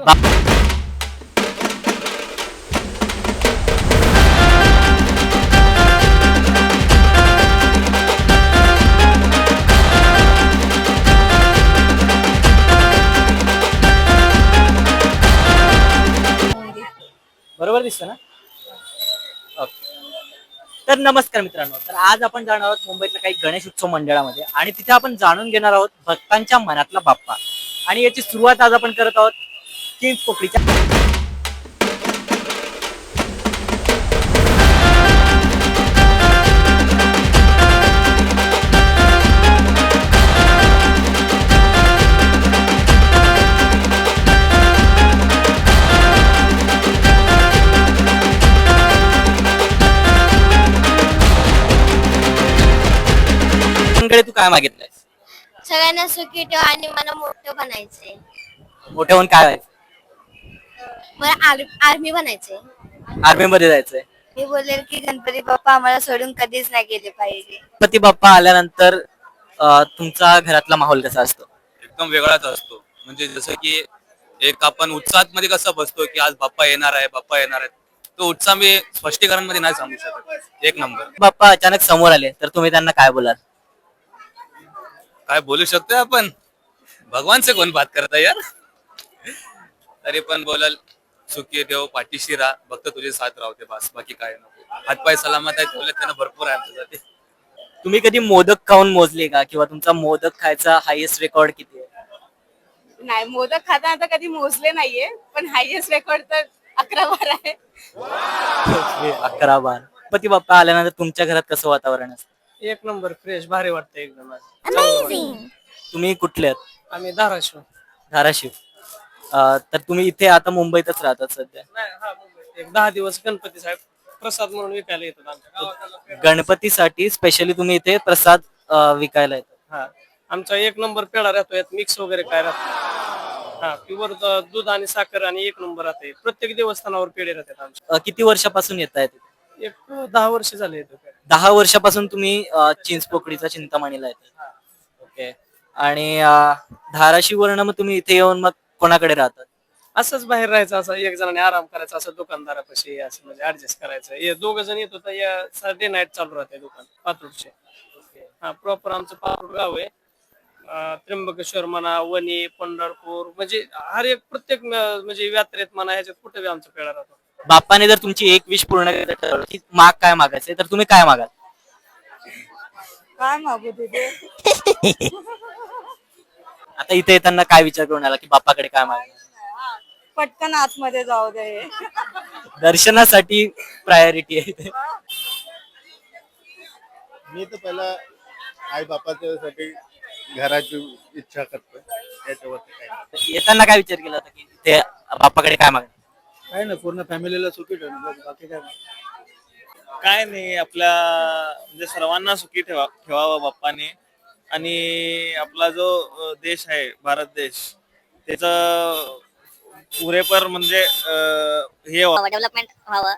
बरोबर दिसतं ना? ओके. तर नमस्कार मित्रांनो, तर आज आपण जाणार आहोत मुंबईतल्या काही गणेश उत्सव मंडळामध्ये आणि तिथे आपण जाणून घेणार आहोत भक्तांच्या मनातला बाप्पा. आणि याची सुरुवात आज आपण करत आहोत चिंच पोकळीच्या. मंडळी, तू काय मागितलंय? सगळ्यांना सुखी ठेव आणि मला मोठं बनायचंय. मोठे होऊन काय व्हायचं? मला आर्मी बनायचंय. आर्मी मध्ये जायचंय. मी बोलेल की गणपती बाप्पा आम्हाला सोडून कधीच नाही गेले पाहिजे. गणपती बाप्पा आल्यानंतर तुमचा घरातला माहोल कसा असतो? एकदम वेगळाच असतो. म्हणजे जसं की एक आपण उत्साहात मध्ये कसं बसतो की आज बाप्पा येणार आहे, बाप्पा येणार आहे, तो उत्साह मी स्पष्टीकरण मध्ये नाही सांगू शकत. एक नंबर. बाप्पा अचानक समोर आले तर तुम्ही त्यांना काय बोलाल? काय बोलू शकतोय आपण? भगवान से कोण बात करता यार. तरी पण बोलाल सुखी देव, पाठीशी राहा, फक्त तुझे साथ राहते बस, बाकी काय नको. हातपाय सलामत आहेत बोलत त्यांना भरपूर आहे आमच्यासाठी. तुम्ही कधी मोदक खाऊन मोजले का, किंवा तुमचा मोदक खायचा हायेस्ट रेकॉर्ड किती आहे? नाही, मोदक खाताना तर कधी मोजले नाहीये, पण हायएस्ट रेकॉर्ड तर 11 आहे. 11 बार. गणपती बाप्पा आल्यानंतर तुमच्या घरात कसं वातावरण असतं? एक नंबर फ्रेश, भारी वाटतं एकदम. तुम्ही कुठले आहात? आम्ही धाराशिव. धाराशिव. तर तुम्ही इथे आता मुंबईतच राहतात सध्या? नाही, हा मुंबईत. एक 10 दिवस गणपती साहेब प्रसाद म्हणून विकायला येतात आमच्या गावात. गणपतीसाठी स्पेशली तुम्ही इथे प्रसाद विकायला येतात? हा, आमचा एक नंबर पेढा राहतो, यात मिक्स वगैरे काय राहतो. हा, प्युअर दूध आणि साखर आणि एक नंबर राहते. प्रत्येक देवस्थानावर पेढे राहतात आमचे. किती वर्षापासून येत आहेत? एक 10 वर्ष झाले येतो. 10 वर्षापासून तुम्ही चिंचपोकळीचा चिंतामणीला येतात. ओके. आणि धाराशिववरून मग तुम्ही इथे येऊन मग कोणाकडे राहतात? असंच बाहेर राहायचं, असं एक जणांनी आराम करायचा, असं दुकानदारापाशी असं म्हणजे ऍडजस्ट करायचं. हे दोघं जण येत होतं, या संडे नाईट चालू राहते दुकान पातूरचे. हा, प्रॉपर आमचं पातूर गाव आहे. त्र्यंबकेश्वर म्हणा, वणी, पंढरपूर, म्हणजे हर एक प्रत्येक म्हणजे यात्रेत म्हणा, ह्याच्यात कुठे बी आमचा पेढा राहतो. बाप्पाने जर तुमची एक विश पूर्ण करायचं ठरवलं की माग काय मागायचंय, तर तुम्ही काय मागाल? काय मागू तुझे? आता इथे येताना काय विचार करून आला की बाप्पाकडे काय मागायचं? पटकन आतमध्ये जाऊ दे. दर्शनासाठी प्रायोरिटी आहे इथे. मी तर पहिला आई बापाच्यासाठी घराची इच्छा करतोय, त्याच्यावरती काय नाही. येताना काय विचार केला होता की ते बाप्पाकडे काय मागायचं? काय ना, पूर्ण फॅमिलीला सुखी ठेवणं, बाकी काय नाही. काय नाही, आपल्या म्हणजे सर्वांना सुखी ठेवावं बाप्पाने. आणि आपला जो देश आहे भारत देश, त्याचं पुरेपर म्हणजे हे डेव्हलपमेंट व्हावं.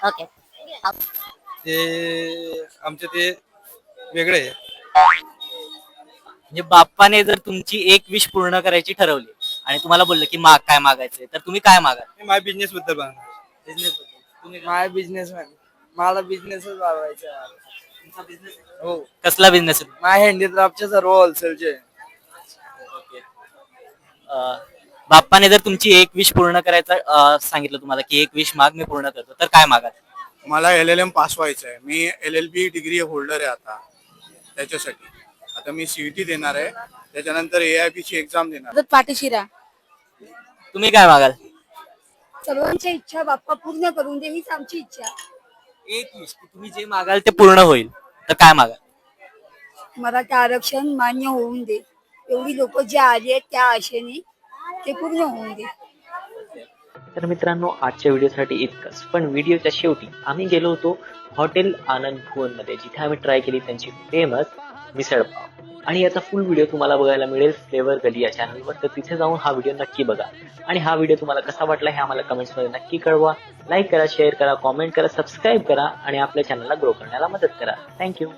ओके. ते आमचे ते वेगळे आहे. म्हणजे बाप्पाने जर तुमची एक विश पूर्ण करायची ठरवली आणि तुम्हाला बोललं की माग काय मागायचंय, तर तुम्ही काय मागाल? माय बिझनेस बद्दल बघा. माय बिझनेसमॅन, मला बिझनेसच वाढवायचा. हो, कसला बिझनेस? माय हँडीक्राफ्टचे सर्व होलसेलचे. बाप्पाने जर तुमची एक विश पूर्ण करायचं सांगितलं तुम्हाला की एक विश माग, मी पूर्ण करतो, तर काय मागाल? मला LLM पास व्हायचं आहे. मी LLB डिग्री होल्डर आहे आता. त्याच्यासाठी आता मी CET देणार आहे, त्याच्यानंतर AIP ची एक्झाम देणार. पाठीशी राहा. तुम्ही काय मागाल? सर्वांच्या इच्छा बाप्पा पूर्ण करून दे, हीच आमची इच्छा. एक विश की तुम्ही जे मागाल ते पूर्ण होईल, तर काय मागाल? मराठा आरक्षण मान्य होऊन दे. एवढी लोक जे आली आहेत त्या आशेने ते पूर्ण होऊन दे. तर मित्रांनो, आजच्या व्हिडिओसाठी इतकंच. पण व्हिडिओच्या शेवटी आम्ही गेलो होतो हॉटेल आनंद भुवन मध्ये, जिथे आम्ही ट्राय केली त्यांची फेमस मिसळ पाव. आणि याचा फुल व्हिडिओ तुम्हाला बघायला मिळेल फ्लेवर गली या चॅनलवर, तर तिथे जाऊन हा व्हिडिओ नक्की बघा. आणि हा व्हिडिओ तुम्हाला कसा वाटला हे आम्हाला कमेंट्समध्ये नक्की कळवा. लाईक करा, शेअर करा, कॉमेंट करा, सबस्क्राईब करा आणि आपल्या चॅनलला ग्रो करण्याला मदत करा. थँक्यू.